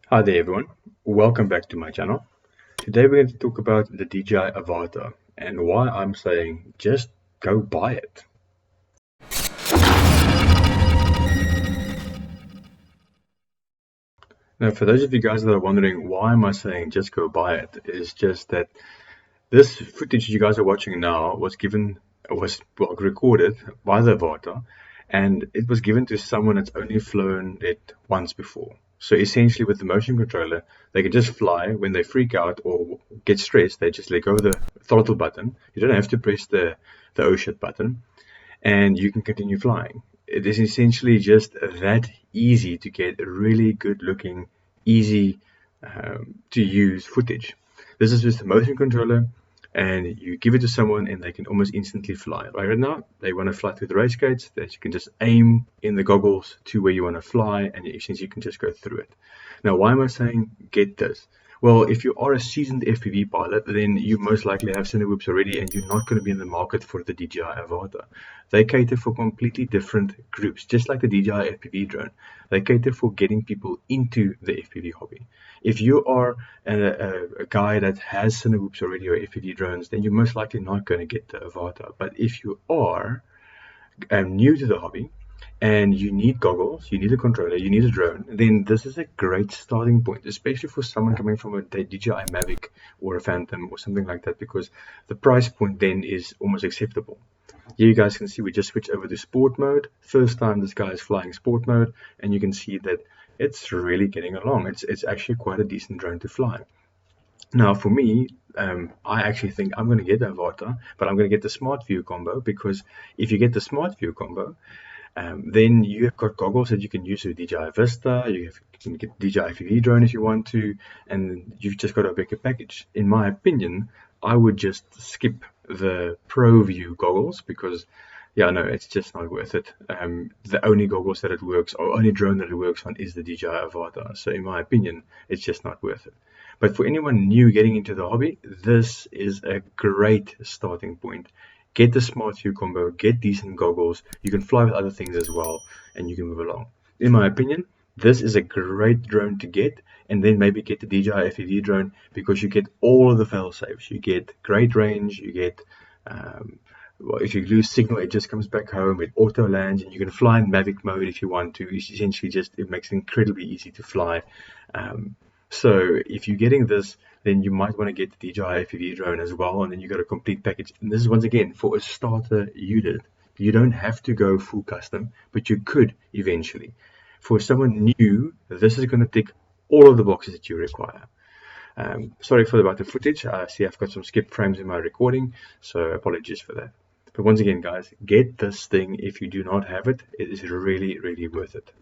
Hi there everyone, welcome back to my channel. Today we're going to talk about the DJI Avata and why I'm saying just go buy it. Now for those of you guys that are wondering why am I saying just go buy it, is just that this footage you guys are watching now was recorded by the Avata, and it was given to someone that's only flown it once before. So essentially with the motion controller, they can just fly. When they freak out or get stressed, they just let go of the throttle button. You don't have to press the oh shit button, and you can continue flying. It is essentially just that easy to get really good looking, easy to use footage. This is just a motion controller, and you give it to someone and they can almost instantly fly. Right now, they want to fly through the race gates, that you can just aim in the goggles to where you want to fly, and essentially you can just go through it. Now, why am I saying get this? Well, if you are a seasoned FPV pilot, then you most likely have Cinewhoops already, and you're not going to be in the market for the DJI Avata. They cater for completely different groups, just like the DJI FPV drone. They cater for getting people into the FPV hobby. If you are a guy that has Cinewhoops already or FPV drones, then you're most likely not going to get the Avata. But if you are new to the hobby and you need goggles, you need a controller, you need a drone, then this is a great starting point, especially for someone coming from a DJI Mavic or a Phantom or something like that, because the price point then is almost acceptable. Here you guys can see we just switched over to sport mode. First time this guy is flying sport mode, and you can see that it's really getting along. It's actually quite a decent drone to fly. Now, for me, I actually think I'm going to get the Avata, but I'm going to get the Smart View combo, because if you get the Smart View combo, then you have got goggles that you can use with DJI Vista. You can get DJI FPV drone if you want to, and you've just got a bigger package. In my opinion, I would just skip the Pro View goggles because, yeah, no, it's just not worth it. The only goggles that it works, or only drone that it works on, is the DJI Avata. So in my opinion, it's just not worth it. But for anyone new getting into the hobby, this is a great starting point. Get the Smart View combo, get decent goggles. You can fly with other things as well, and you can move along. In my opinion, this is a great drone to get, and then maybe get the DJI FPV drone, because you get all of the fail safes. You get great range, you get well, if you lose signal, it just comes back home. It auto lands, and you can fly in mavic mode if you want to. It's essentially just, it makes it incredibly easy to fly. So if you're getting this, then you might want to get the DJI FPV drone as well, and then you got a complete package. And this is, once again, for a starter unit. You don't have to go full custom, but you could eventually. For someone new, this is going to tick all of the boxes that you require. Sorry about the footage. I see I've got some skip frames in my recording, so apologies for that. But once again, guys, get this thing if you do not have it. It is really, really worth it.